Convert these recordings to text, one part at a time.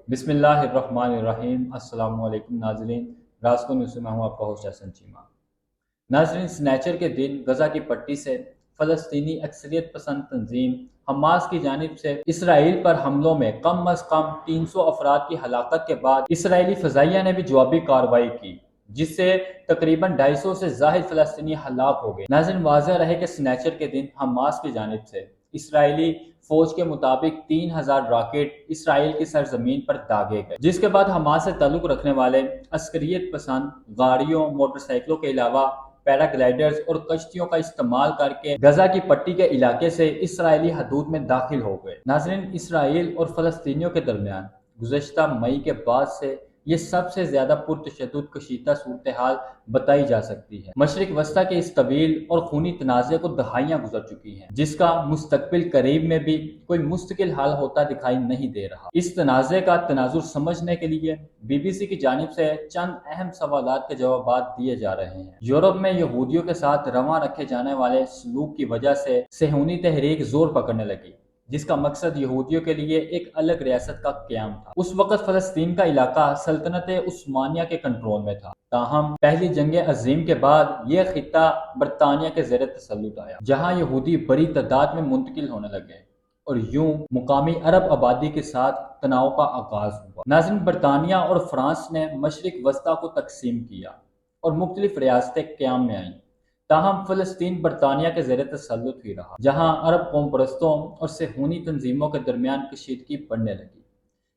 بسم اللہ الرحمن الرحیم۔ السلام علیکم ناظرین، راسکو نیوز میں ہوں آپ کا ہوسٹ حسن چیمہ۔ ناظرین، سنیچر کے دن غزہ کی پٹی سے فلسطینی اکثریت پسند تنظیم حماس کی جانب سے اسرائیل پر حملوں میں کم از کم 300 افراد کی ہلاکت کے بعد اسرائیلی فضائیہ نے بھی جوابی کارروائی کی، جس سے تقریباً 250 سے زائد فلسطینی ہلاک ہو گئے۔ ناظرین، واضح رہے کہ سنیچر کے دن حماس کی جانب سے اسرائیلی فوج کے مطابق 3000 راکٹ اسرائیل کی سرزمین پر داغے گئے، جس کے بعد حماس سے تعلق رکھنے والے عسکریت پسند گاڑیوں، موٹر سائیکلوں کے علاوہ پیراگلائڈرز اور کشتیوں کا استعمال کر کے غزہ کی پٹی کے علاقے سے اسرائیلی حدود میں داخل ہو گئے۔ ناظرین، اسرائیل اور فلسطینیوں کے درمیان گزشتہ مئی کے بعد سے یہ سب سے زیادہ پرتشدد کشیدہ صورتحال بتائی جا سکتی ہے۔ مشرق وسطیٰ کے اس طویل اور خونی تنازع کو دہائیاں گزر چکی ہیں، جس کا مستقبل قریب میں بھی کوئی مستقل حل ہوتا دکھائی نہیں دے رہا۔ اس تنازع کا تناظر سمجھنے کے لیے بی بی سی کی جانب سے چند اہم سوالات کے جوابات دیے جا رہے ہیں۔ یورپ میں یہودیوں کے ساتھ رواں رکھے جانے والے سلوک کی وجہ سے صہیونی تحریک زور پکڑنے لگی، جس کا مقصد یہودیوں کے لیے ایک الگ ریاست کا قیام تھا۔ اس وقت فلسطین کا علاقہ سلطنت عثمانیہ کے کنٹرول میں تھا، تاہم پہلی جنگ عظیم کے بعد یہ خطہ برطانیہ کے زیر تسلط آیا، جہاں یہودی بڑی تعداد میں منتقل ہونے لگے اور یوں مقامی عرب آبادی کے ساتھ تناؤ کا آغاز ہوا۔ ناظرین، برطانیہ اور فرانس نے مشرق وسطیٰ کو تقسیم کیا اور مختلف ریاستیں قیام میں آئیں، تاہم فلسطین برطانیہ کے زیر تسلط ہی رہا، جہاں عرب قوم پرستوں اور صہیونی تنظیموں کے درمیان کشیدگی بڑھنے لگی۔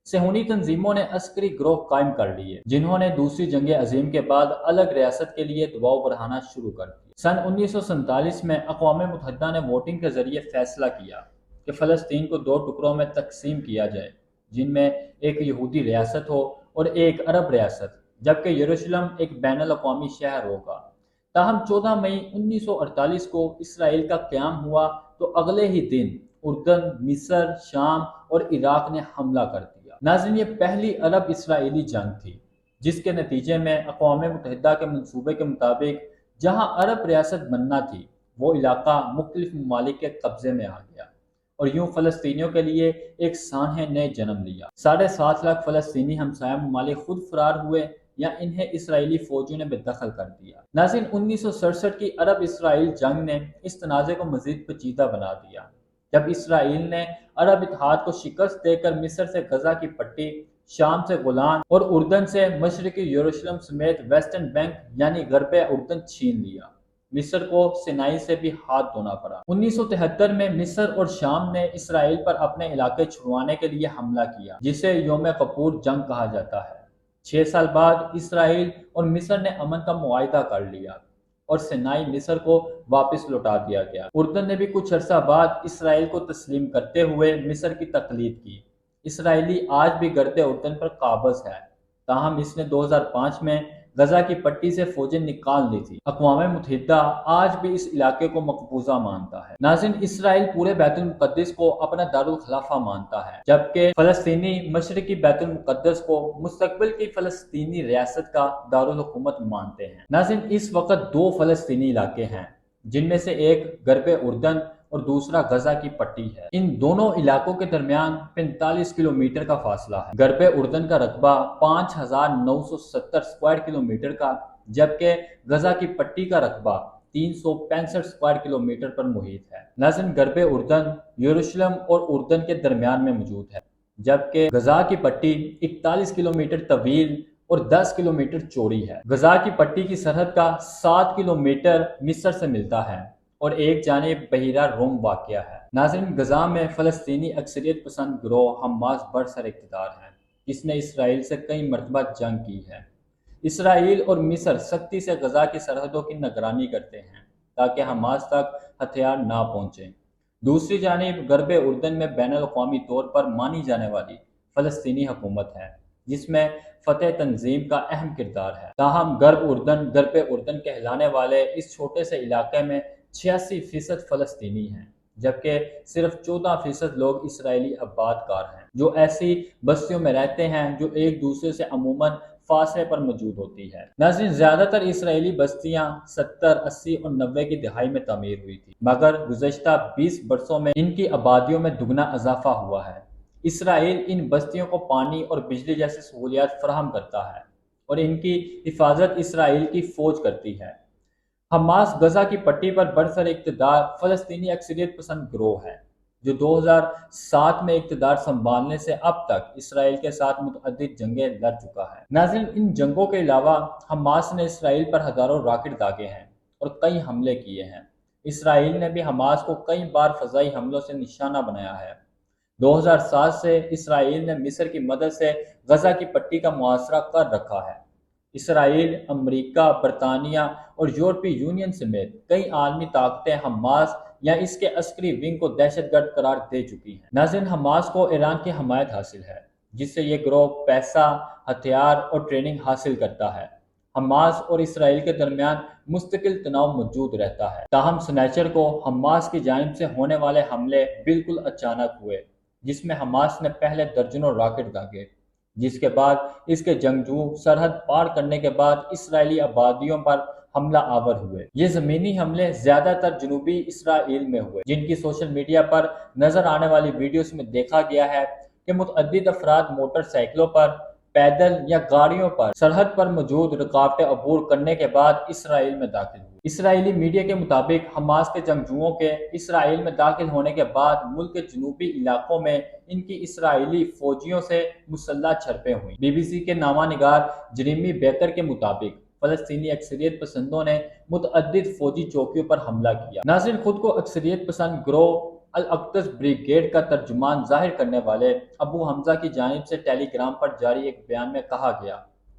صہیونی تنظیموں نے عسکری گروہ قائم کر لیے، جنہوں نے دوسری جنگ عظیم کے بعد الگ ریاست کے لیے دباؤ بڑھانا شروع کر دیا۔ سن 1947 میں اقوام متحدہ نے ووٹنگ کے ذریعے فیصلہ کیا کہ فلسطین کو 2 ٹکڑوں میں تقسیم کیا جائے، جن میں ایک یہودی ریاست ہو اور ایک عرب ریاست، جبکہ یروشلم ایک بین الاقوامی شہر ہوگا۔ تاہم 14 مئی 1948 کو اسرائیل کا قیام ہوا تو اگلے ہی دن اردن، مصر، شام اور عراق نے حملہ کر دیا۔ ناظرین، یہ پہلی عرب اسرائیلی جنگ تھی، جس کے نتیجے میں اقوام متحدہ کے منصوبے کے مطابق جہاں عرب ریاست بننا تھی، وہ علاقہ مختلف ممالک کے قبضے میں آ گیا اور یوں فلسطینیوں کے لیے ایک سانحہ نے جنم لیا۔ 7.5 لاکھ فلسطینی ہمسایہ ممالک خود فرار ہوئے یا انہیں اسرائیلی فوجیوں نے بے دخل کر دیا۔ ناظرین، 1967 کی عرب اسرائیل جنگ نے اس تنازع کو مزید پیچیدہ بنا دیا، جب اسرائیل نے عرب اتحاد کو شکست دے کر مصر سے غزہ کی پٹی، شام سے گولان اور اردن سے مشرقی یروشلم سمیت ویسٹرن بینک یعنی غرب اردن چھین لیا۔ مصر کو سینائی سے بھی ہاتھ دھونا پڑا۔ 1973 میں مصر اور شام نے اسرائیل پر اپنے علاقے چھڑوانے کے لیے حملہ کیا، جسے یوم کپور جنگ کہا جاتا ہے۔ 6 سال بعد اسرائیل اور مصر نے امن کا معاہدہ کر لیا اور سینائی مصر کو واپس لوٹا دیا گیا۔ اردن نے بھی کچھ عرصہ بعد اسرائیل کو تسلیم کرتے ہوئے مصر کی تقلید کی۔ اسرائیلی آج بھی گرد اردن پر قابض ہے، تاہم اس نے 2005 میں غزہ کی پٹی سے فوجیں نکال لی تھی۔ اقوام متحدہ آج بھی اس علاقے کو مقبوضہ مانتا ہے۔ ناظرین، اسرائیل پورے بیت المقدس کو اپنا دارالخلافہ مانتا ہے، جبکہ فلسطینی مشرقی بیت المقدس کو مستقبل کی فلسطینی ریاست کا دارالحکومت مانتے ہیں۔ ناظرین، اس وقت 2 فلسطینی علاقے ہیں، جن میں سے ایک غرب اردن اور دوسرا غزہ کی پٹی ہے۔ ان دونوں علاقوں کے درمیان 45 کلومیٹر کا فاصلہ ہے۔ غرب اردن کا رقبہ 5970 اسکوائر کلومیٹر کا، جبکہ غزہ کی پٹی کا رقبہ 365 اسکوائر کلومیٹر پر محیط ہے۔ ناظرین، غرب اردن یروشلم اور اردن کے درمیان میں موجود ہے، جبکہ غزہ کی پٹی 41 کلومیٹر طویل اور 10 کلومیٹر چوڑی ہے۔ غزہ کی پٹی کی سرحد کا 7 کلومیٹر مصر سے ملتا ہے اور ایک جانب بحیرہ روم واقع ہے۔ ناظرین، غزہ میں فلسطینی اکثریت پسند گروہ حماس برسر اقتدار ہے، جس نے اسرائیل سے کئی مرتبہ جنگ کی ہے۔ اسرائیل اور مصر سختی سے غزہ کی سرحدوں کی نگرانی کرتے ہیں تاکہ حماس تک ہتھیار نہ پہنچیں۔ دوسری جانب غرب اردن میں بین الاقوامی طور پر مانی جانے والی فلسطینی حکومت ہے، جس میں فتح تنظیم کا اہم کردار ہے۔ تاہم غرب اردن کہلانے والے اس چھوٹے سے علاقے میں 86% فلسطینی ہیں، جبکہ صرف 14% لوگ اسرائیلی آباد کار ہیں، جو ایسی بستیوں میں رہتے ہیں جو ایک دوسرے سے عموماً فاصلے پر موجود ہوتی ہے۔ ناظرین، زیادہ تر اسرائیلی بستیاں 70، 80 اور 90 کی دہائی میں تعمیر ہوئی تھی، مگر گزشتہ 20 برسوں میں ان کی آبادیوں میں دگنا اضافہ ہوا ہے۔ اسرائیل ان بستیوں کو پانی اور بجلی جیسی سہولیات فراہم کرتا ہے اور ان کی حفاظت اسرائیل کی فوج کرتی ہے۔ حماس غزہ کی پٹی پر برسر اقتدار فلسطینی اکثریت پسند گروہ ہے جو 2007 میں اقتدار سنبھالنے سے اب تک اسرائیل کے ساتھ متعدد جنگیں لڑ چکا ہے۔ ناظرین، ان جنگوں کے علاوہ حماس نے اسرائیل پر ہزاروں راکٹ داغے ہیں اور کئی حملے کیے ہیں۔ اسرائیل نے بھی حماس کو کئی بار فضائی حملوں سے نشانہ بنایا ہے۔ 2007 سے اسرائیل نے مصر کی مدد سے غزہ کی پٹی کا محاصرہ کر رکھا ہے۔ اسرائیل، امریکہ، برطانیہ اور یورپی یونین سمیت کئی عالمی طاقتیں حماس یا اس کے عسکری ونگ کو دہشت گرد قرار دے چکی ہیں۔ ناظرین، حماس کو ایران کی حمایت حاصل ہے جس سے یہ گروہ پیسہ، ہتھیار اور ٹریننگ حاصل کرتا ہے۔ حماس اور اسرائیل کے درمیان مستقل تناؤ موجود رہتا ہے، تاہم سنیچر کو حماس کی جانب سے ہونے والے حملے بالکل اچانک ہوئے جس میں حماس نے پہلے درجنوں راکٹ داغے، جس کے بعد اس کے جنگجو سرحد پار کرنے کے بعد اسرائیلی آبادیوں پر حملہ آور ہوئے۔ یہ زمینی حملے زیادہ تر جنوبی اسرائیل میں ہوئے، جن کی سوشل میڈیا پر نظر آنے والی ویڈیوز میں دیکھا گیا ہے کہ متعدد افراد موٹر سائیکلوں پر، پیدل یا گاڑیوں پر سرحد پر موجود رکاوٹیں عبور کرنے کے بعد اسرائیل میں داخل ہوئے۔ اسرائیلی میڈیا کے مطابق حماس کے جنگجوؤں کے اسرائیل میں داخل ہونے کے بعد ملک کے جنوبی علاقوں میں ان کی اسرائیلی فوجیوں سے مسلح جھڑپیں ہوئیں۔ بی بی سی کے نامہ نگار جریمی بیکر کے مطابق فلسطینی اکثریت پسندوں نے متعدد فوجی چوکیوں پر حملہ کیا۔ ناظرین، خود کو اکثریت پسند گروہ الاقدس بریگیڈ کا ترجمان ظاہر کرنے والے ابو حمزہ کی جانب سے ٹیلی گرام پر جاری ایک بیان میں کہا گیا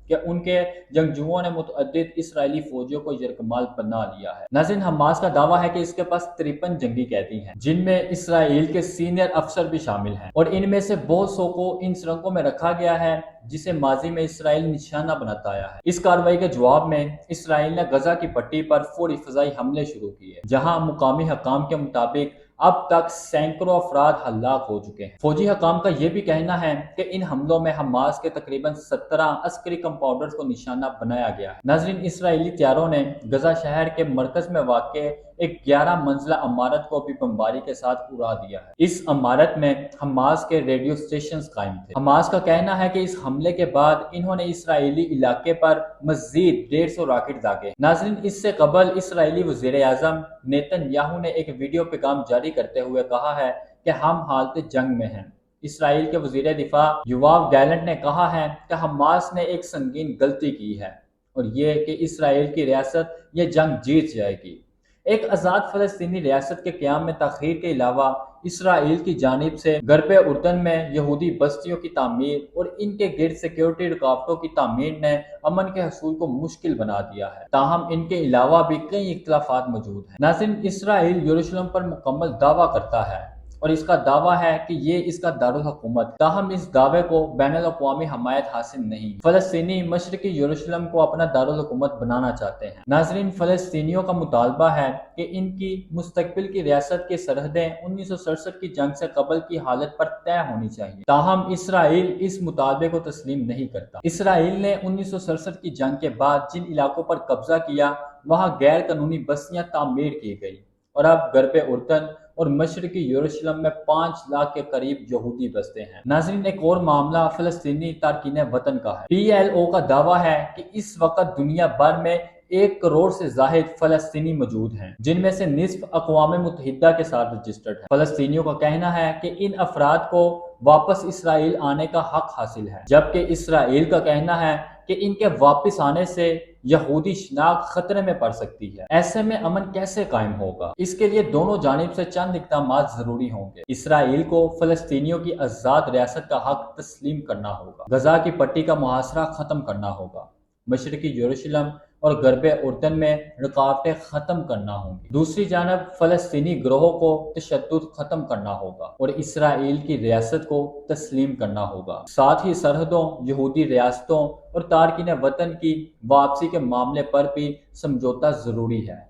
کہ ان کے جنگجوؤں نے متعدد اسرائیلی فوجیوں کو یرغمال بنا لیا ہے۔ ناظرین، حماس کا دعویٰ ہے کہ اس کے پاس 53 جنگی قیدی ہیں جن میں اسرائیل کے سینئر افسر بھی شامل ہیں، اور ان میں سے بہت سو کو ان سرنگوں میں رکھا گیا ہے جسے ماضی میں اسرائیل نشانہ بناتا آیا ہے۔ اس کارروائی کے جواب میں اسرائیل نے غزہ کی پٹی پر فوری فضائی حملے شروع کیے، جہاں مقامی حکام کے مطابق اب تک سینکڑوں افراد ہلاک ہو چکے ہیں۔ فوجی حکام کا یہ بھی کہنا ہے کہ ان حملوں میں حماس کے تقریباً 17 عسکری کمپاؤنڈرز کو نشانہ بنایا گیا ہے۔ ناظرین، اسرائیلی طیاروں نے غزہ شہر کے مرکز میں واقع ایک 11 منزلہ عمارت کو بھی بمباری کے ساتھ اڑا دیا ہے۔ اس عمارت میں حماس کے ریڈیو اسٹیشنز قائم تھے۔ حماس کا کہنا ہے کہ اس حملے کے بعد انہوں نے اسرائیلی علاقے پر مزید 150 راکٹ داغے۔ ناظرین، اس سے قبل اسرائیلی وزیر اعظم نیتن یاہو نے ایک ویڈیو پیغام جاری کرتے ہوئے کہا ہے کہ ہم حالت جنگ میں ہیں۔ اسرائیل کے وزیر دفاع یوآو گیلنٹ نے کہا ہے کہ حماس نے ایک سنگین غلطی کی ہے اور یہ کہ اسرائیل کی ریاست یہ جنگ جیت جائے گی۔ ایک آزاد فلسطینی ریاست کے قیام میں تاخیر کے علاوہ اسرائیل کی جانب سے غرب اردن میں یہودی بستیوں کی تعمیر اور ان کے گرد سیکیورٹی رکاوٹوں کی تعمیر نے امن کے حصول کو مشکل بنا دیا ہے، تاہم ان کے علاوہ بھی کئی اختلافات موجود ہیں۔ ناظرین، اسرائیل یروشلم پر مکمل دعویٰ کرتا ہے اور اس کا دعویٰ ہے کہ یہ اس کا دارالحکومت، تاہم اس دعوے کو بین الاقوامی حمایت حاصل نہیں۔ فلسطینی مشرقی یروشلم کو اپنا دارالحکومت بنانا چاہتے ہیں۔ ناظرین، فلسطینیوں کا مطالبہ ہے کہ ان کی مستقبل کی ریاست کی سرحدیں 1967 کی جنگ سے قبل کی حالت پر طے ہونی چاہیے، تاہم اسرائیل اس مطالبے کو تسلیم نہیں کرتا۔ اسرائیل نے 1967 کی جنگ کے بعد جن علاقوں پر قبضہ کیا وہاں غیر قانونی بستیاں تعمیر کی گئی اور اب غرب اردن اور مشرقی یروشلم میں 5 لاکھ کے قریب یہودی بستے ہیں۔ ناظرین، ایک اور معاملہ فلسطینی تارکین وطن کا ہے۔ پی ایل او کا دعویٰ ہے کہ اس وقت دنیا بھر میں 1 کروڑ سے زائد فلسطینی موجود ہیں، جن میں سے نصف اقوام متحدہ کے ساتھ رجسٹرڈ ہیں۔ فلسطینیوں کا کہنا ہے کہ ان افراد کو واپس اسرائیل آنے کا حق حاصل ہے، جبکہ اسرائیل کا کہنا ہے کہ ان کے واپس آنے سے یہودی شناخت خطرے میں پڑ سکتی ہے۔ ایسے میں امن کیسے قائم ہوگا؟ اس کے لیے دونوں جانب سے چند اقدامات ضروری ہوں گے۔ اسرائیل کو فلسطینیوں کی آزاد ریاست کا حق تسلیم کرنا ہوگا، غزہ کی پٹی کا محاصرہ ختم کرنا ہوگا، مشرقی یروشلم اور غرب اردن میں رکاوٹیں ختم کرنا ہوں گی۔ دوسری جانب فلسطینی گروہوں کو تشدد ختم کرنا ہوگا اور اسرائیل کی ریاست کو تسلیم کرنا ہوگا۔ ساتھ ہی سرحدوں، یہودی ریاستوں اور تارکین وطن کی واپسی کے معاملے پر بھی سمجھوتہ ضروری ہے۔